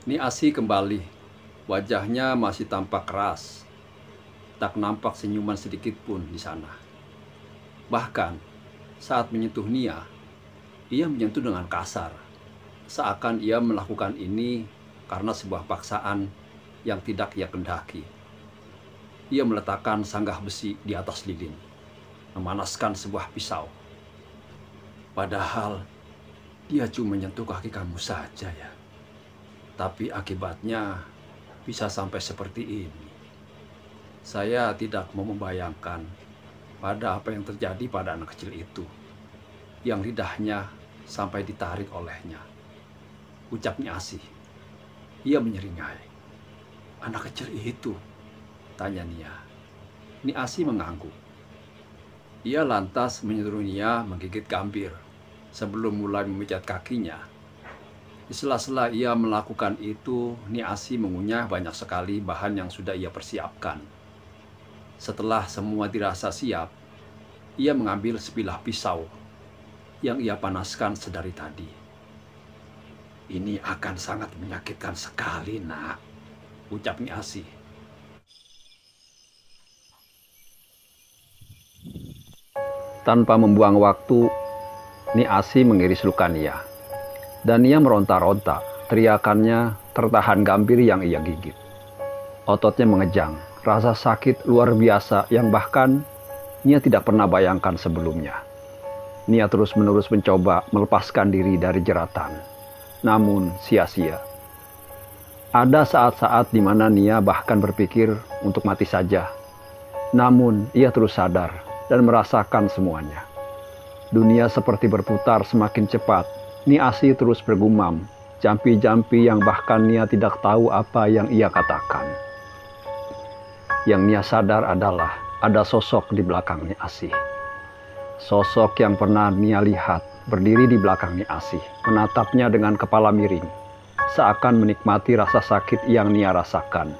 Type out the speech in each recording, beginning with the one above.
Niasi kembali. Wajahnya masih tampak keras. Tak nampak senyuman sedikit pun di sana. Bahkan saat menyentuh Nia, ia menyentuh dengan kasar. Seakan ia melakukan ini karena sebuah paksaan yang tidak ia kendaki. Ia meletakkan sanggah besi di atas lilin, memanaskan sebuah pisau. Padahal dia cuma menyentuh kaki kamu saja ya. Tapi akibatnya bisa sampai seperti ini. Saya tidak mau membayangkan pada apa yang terjadi pada anak kecil itu, yang lidahnya sampai ditarik olehnya. Ucap Niasi. Ia menyeringai. Anak kecil itu? Tanya Nia. Niasi mengangguk. Ia lantas menyuruh Nia menggigit Gambir sebelum mulai memijat kakinya. Di sela-sela ia melakukan itu, Niasi mengunyah banyak sekali bahan yang sudah ia persiapkan. Setelah semua dirasa siap, ia mengambil sebilah pisau yang ia panaskan sedari tadi. Ini akan sangat menyakitkan sekali, nak, ucap Niasi. Tanpa membuang waktu, Niasi mengiris luka Nia. Dan ia meronta-ronta, teriakannya tertahan Gambir yang ia gigit. Ototnya mengejang, rasa sakit luar biasa yang bahkan Nia tidak pernah bayangkan sebelumnya. Nia terus-menerus mencoba melepaskan diri dari jeratan, namun sia-sia. Ada saat-saat di mana Nia bahkan berpikir untuk mati saja. Namun ia terus sadar dan merasakan semuanya. Dunia seperti berputar semakin cepat. Niasi terus bergumam, jampi-jampi yang bahkan Nia tidak tahu apa yang ia katakan. Yang Nia sadar adalah ada sosok di belakang Niasi. Sosok yang pernah Nia lihat berdiri di belakang Niasi, menatapnya dengan kepala miring, seakan menikmati rasa sakit yang Nia rasakan.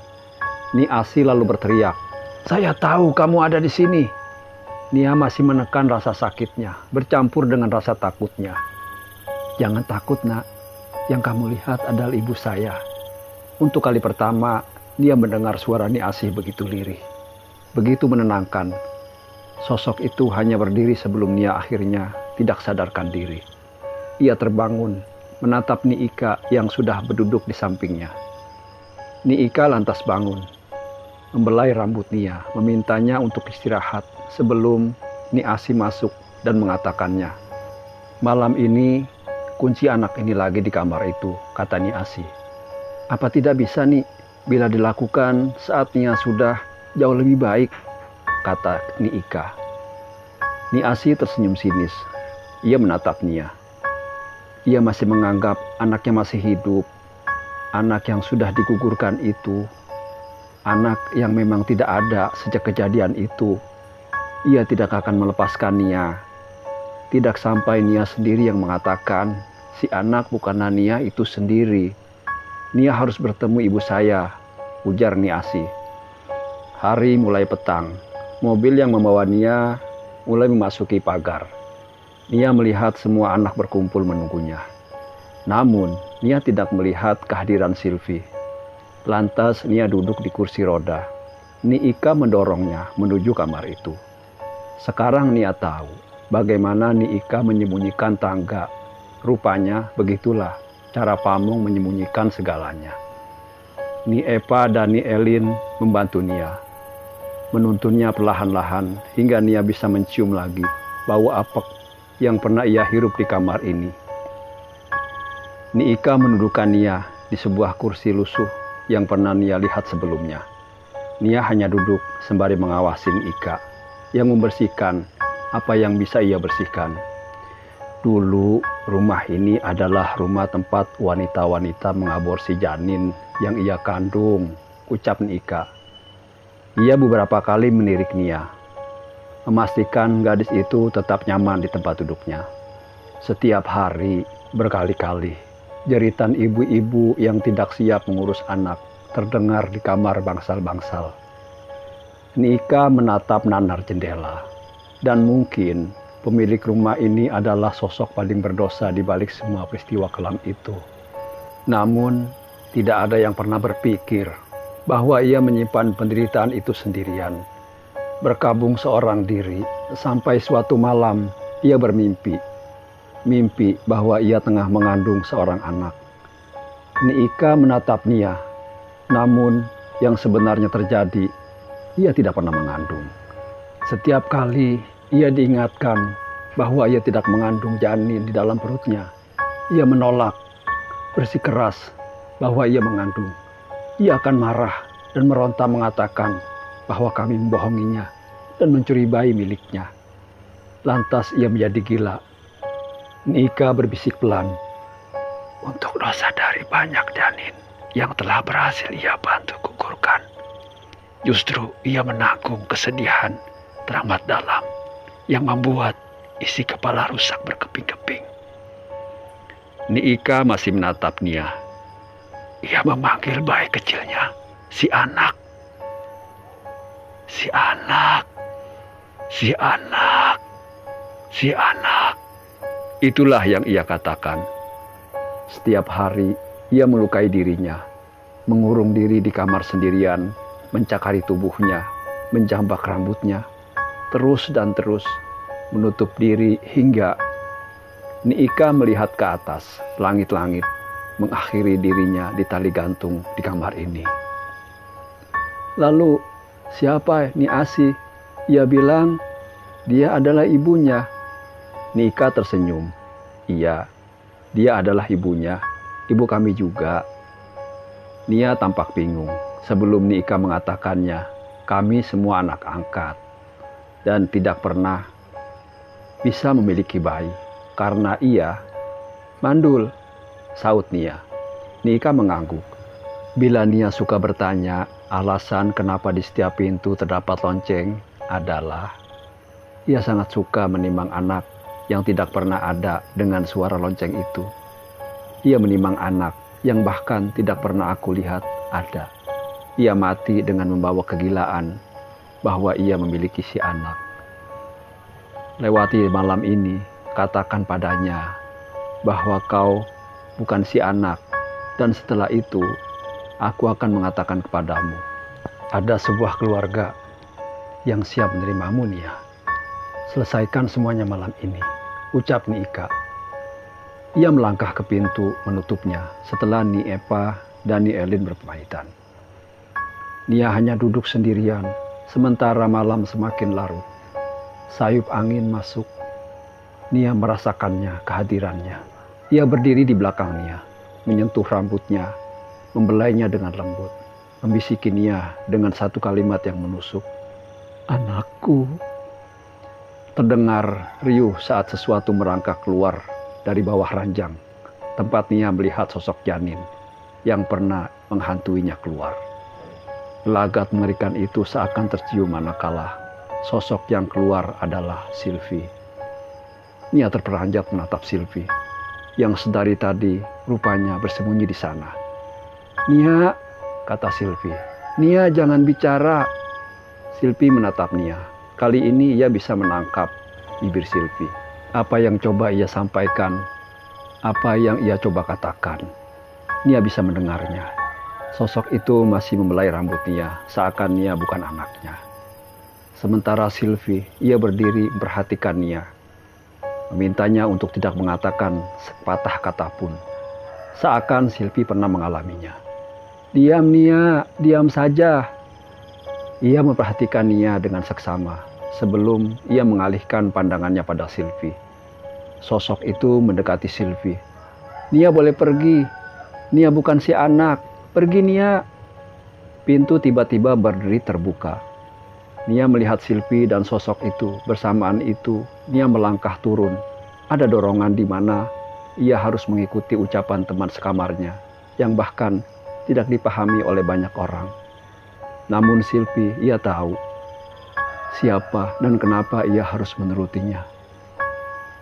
Niasi lalu berteriak, "Saya tahu kamu ada di sini." Nia masih menekan rasa sakitnya, bercampur dengan rasa takutnya. "Jangan takut, nak. Yang kamu lihat adalah ibu saya." Untuk kali pertama, Nia mendengar suara Niasi begitu lirih, begitu menenangkan. Sosok itu hanya berdiri sebelum Nia akhirnya tidak sadarkan diri. Ia terbangun, menatap Niika yang sudah berduduk di sampingnya. Niika lantas bangun, membelai rambut Nia, memintanya untuk istirahat sebelum Niasi masuk dan mengatakannya, "Malam ini kunci anak ini lagi di kamar itu," kata Niasi. "Apa tidak bisa nih bila dilakukan saat Nia sudah jauh lebih baik?" kata Niika. Niasi tersenyum sinis. Ia menatap Nia. Ia masih menganggap anaknya masih hidup. Anak yang sudah digugurkan itu. Anak yang memang tidak ada sejak kejadian itu. Ia tidak akan melepaskan Nia. Tidak sampai Nia sendiri yang mengatakan, si anak bukanlah Nia itu sendiri. Nia harus bertemu ibu saya, ujar Niasi. Hari mulai petang. Mobil yang membawa Nia mulai memasuki pagar. Nia melihat semua anak berkumpul menunggunya. Namun, Nia tidak melihat kehadiran Silvi. Lantas, Nia duduk di kursi roda. Niika mendorongnya menuju kamar itu. Sekarang Nia tahu bagaimana Niika menyembunyikan tangga. Rupanya begitulah cara Pamong menyembunyikan segalanya. Ni Epa dan Ni Elin membantu Nia. Menuntunnya perlahan-lahan hingga Nia bisa mencium lagi bau apek yang pernah ia hirup di kamar ini. Niika menundukkan Nia di sebuah kursi lusuh yang pernah Nia lihat sebelumnya. Nia hanya duduk sembari mengawasi Niika yang membersihkan apa yang bisa ia bersihkan. Dulu rumah ini adalah rumah tempat wanita-wanita mengaborsi janin yang ia kandung, ucap Niika. Ia beberapa kali menirik Nia, memastikan gadis itu tetap nyaman di tempat duduknya. Setiap hari, berkali-kali, jeritan ibu-ibu yang tidak siap mengurus anak terdengar di kamar bangsal-bangsal. Niika menatap nanar jendela, dan mungkin pemilik rumah ini adalah sosok paling berdosa di balik semua peristiwa kelam itu. Namun, Tidak ada yang pernah berpikir bahwa ia menyimpan penderitaan itu sendirian. Berkabung seorang diri, sampai suatu malam ia bermimpi. Mimpi bahwa ia tengah mengandung seorang anak. Nika menatap Nia, namun yang sebenarnya terjadi, ia tidak pernah mengandung. Setiap kali ia diingatkan bahwa ia tidak mengandung janin di dalam perutnya, ia menolak, bersikeras bahwa ia mengandung. Ia akan marah dan meronta mengatakan bahwa kami membohonginya dan mencuri bayi miliknya. Lantas ia menjadi gila. Nika berbisik pelan, untuk dosa dari banyak janin yang telah berhasil ia bantu gugurkan, justru ia menanggung kesedihan teramat dalam yang membuat isi kepala rusak berkeping-keping. Nika masih menatap Nia. Ia memanggil bayi kecilnya, si anak. Si anak. Si anak. Si anak. Itulah yang ia katakan. Setiap hari ia melukai dirinya, mengurung diri di kamar sendirian, mencakari tubuhnya, menjambak rambutnya, terus dan terus menutup diri hingga Nika melihat ke atas, langit-langit, mengakhiri dirinya di tali gantung di kamar ini. Lalu, siapa Ni Asi? Ia bilang, dia adalah ibunya. Nika tersenyum. Iya, dia adalah ibunya. Ibu kami juga. Nia tampak bingung. Sebelum Nika mengatakannya, kami semua anak angkat. Dan tidak pernah bisa memiliki bayi. Karena ia mandul, saut Nia. Nika mengangguk. Bila Nia suka bertanya, alasan kenapa di setiap pintu terdapat lonceng adalah ia sangat suka menimang anak yang tidak pernah ada dengan suara lonceng itu. Ia menimang anak yang bahkan tidak pernah aku lihat ada. Ia mati dengan membawa kegilaan bahwa ia memiliki si anak. Lewati malam ini, katakan padanya bahwa kau bukan si anak, dan setelah itu aku akan mengatakan kepadamu, ada sebuah keluarga yang siap menerimamu, Nia. Selesaikan semuanya malam ini, ucap Nika. Ia melangkah ke pintu menutupnya setelah Ni Epa dan Ni Elin berpamitan. Nia hanya duduk sendirian, sementara malam semakin larut. Sayup angin masuk. Nia merasakannya, kehadirannya. Ia berdiri di belakang Nia, menyentuh rambutnya, membelainya dengan lembut, membisiki Nia dengan satu kalimat yang menusuk. Anakku. Terdengar riuh saat sesuatu merangkak keluar dari bawah ranjang, tempat Nia melihat sosok janin yang pernah menghantuinya keluar. Gelagat mengerikan itu seakan tercium manakala sosok yang keluar adalah Sylvie. Nia terperanjat menatap Sylvie, yang sedari tadi rupanya bersembunyi di sana. Nia, kata Sylvie. Nia, jangan bicara. Sylvie menatap Nia. Kali ini ia bisa menangkap bibir Sylvie. Apa yang coba ia sampaikan, apa yang ia coba katakan, Nia bisa mendengarnya. Sosok itu masih membelai rambut Nia, seakan Nia bukan anaknya. Sementara Sylvie, ia berdiri memperhatikan Nia, memintanya untuk tidak mengatakan sepatah kata pun, seakan Sylvie pernah mengalaminya. Diam Nia, diam saja. Ia memperhatikan Nia dengan seksama sebelum ia mengalihkan pandangannya pada Sylvie. Sosok itu mendekati Sylvie. Nia boleh pergi. Nia bukan si anak. Pergi Nia. Pintu tiba-tiba berdiri terbuka. Nia melihat Sylvie dan sosok itu. Bersamaan itu, Nia melangkah turun. Ada dorongan di mana ia harus mengikuti ucapan teman sekamarnya yang bahkan tidak dipahami oleh banyak orang. Namun Sylvie, ia tahu siapa dan kenapa ia harus menurutinya.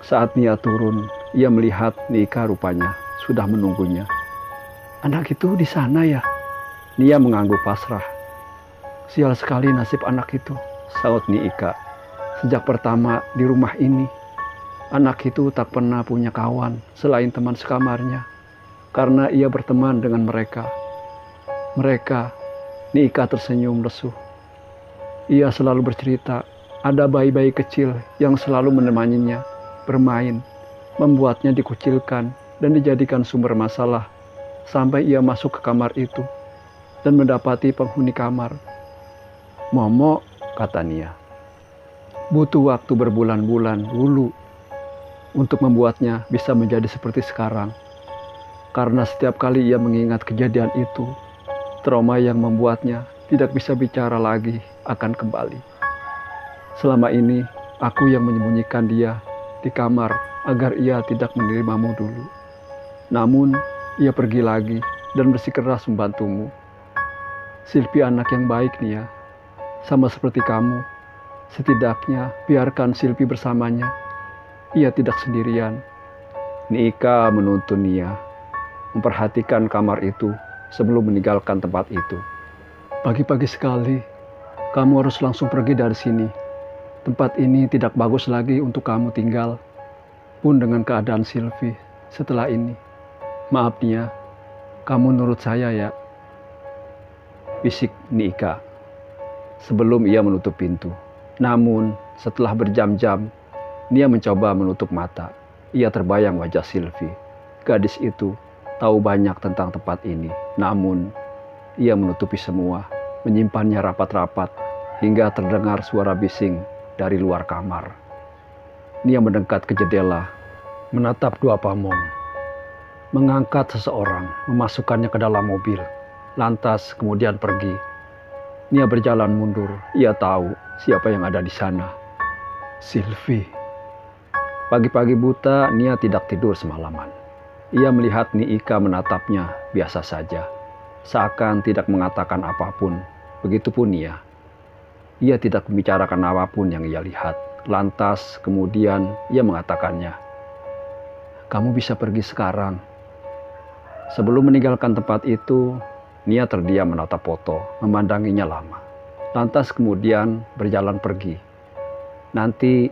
Saat Nia turun, ia melihat Nika rupanya sudah menunggunya. Anak itu di sana ya? Nia mengangguk pasrah. Sial sekali nasib anak itu, saut Nika. Sejak pertama di rumah ini, anak itu tak pernah punya kawan selain teman sekamarnya. Karena ia berteman dengan mereka, Mereka, Nika tersenyum lesu. Ia selalu bercerita, ada bayi-bayi kecil yang selalu menemaninya, bermain, membuatnya dikucilkan dan dijadikan sumber masalah sampai ia masuk ke kamar itu dan mendapati penghuni kamar. Momo, kata Nia, butuh waktu berbulan-bulan dulu untuk membuatnya bisa menjadi seperti sekarang. Karena setiap kali ia mengingat kejadian itu, trauma yang membuatnya tidak bisa bicara lagi akan kembali. Selama ini, aku yang menyembunyikan dia di kamar agar ia tidak menerimamu dulu. Namun, ia pergi lagi dan bersikeras membantumu. Silvi anak yang baik, Nia. Sama seperti kamu, setidaknya biarkan Silvi bersamanya. Ia tidak sendirian. Nika menuntun Nia memperhatikan kamar itu sebelum meninggalkan tempat itu. Pagi-pagi sekali, kamu harus langsung pergi dari sini. Tempat ini tidak bagus lagi untuk kamu tinggal, pun dengan keadaan Silvi setelah ini. Maaf Nia, kamu nurut saya ya, bisik Nika sebelum ia menutup pintu. Namun setelah berjam-jam, Nia mencoba menutup mata. Ia terbayang wajah Silvi. Gadis itu tahu banyak tentang tempat ini, namun ia menutupi semua, menyimpannya rapat-rapat hingga terdengar suara bising dari luar kamar. Nia mendekat ke jendela, menatap dua pamong, mengangkat seseorang, memasukkannya ke dalam mobil, lantas kemudian pergi. Nia berjalan mundur, ia tahu siapa yang ada di sana. Silvi. Pagi-pagi buta, Nia tidak tidur semalaman. Ia melihat Nika menatapnya biasa saja, seakan tidak mengatakan apapun. Begitupun Nia. Ia tidak membicarakan apapun yang ia lihat. Lantas kemudian ia mengatakannya, "Kamu bisa pergi sekarang." Sebelum meninggalkan tempat itu, Nia terdiam menatap foto, memandanginya lama. Lantas kemudian berjalan pergi. Nanti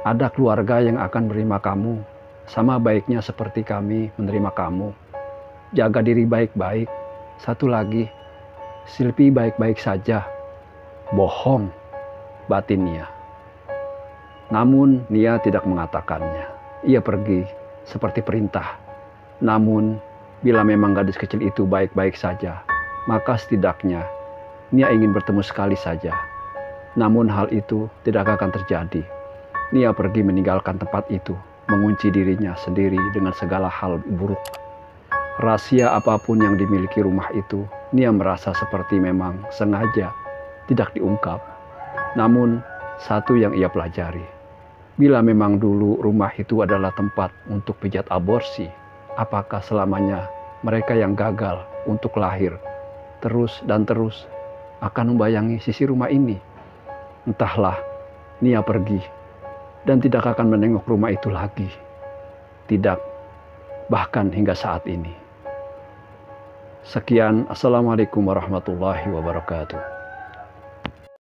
ada keluarga yang akan menerima kamu, sama baiknya seperti kami menerima kamu. Jaga diri baik-baik. Satu lagi, Silvi baik-baik saja. Bohong, batin Nia. Namun Nia tidak mengatakannya. Ia pergi seperti perintah. Namun bila memang gadis kecil itu baik-baik saja, maka setidaknya Nia ingin bertemu sekali saja. Namun hal itu tidak akan terjadi. Nia pergi meninggalkan tempat itu, mengunci dirinya sendiri dengan segala hal buruk. Rahasia apapun yang dimiliki rumah itu, Nia merasa seperti memang sengaja tidak diungkap. Namun satu yang ia pelajari, bila memang dulu rumah itu adalah tempat untuk pijat aborsi, apakah selamanya mereka yang gagal untuk lahir terus dan terus akan membayangi sisi rumah ini? Entahlah, Nia pergi dan tidak akan menengok rumah itu lagi. Tidak, bahkan hingga saat ini. Sekian, Assalamualaikum warahmatullahi wabarakatuh.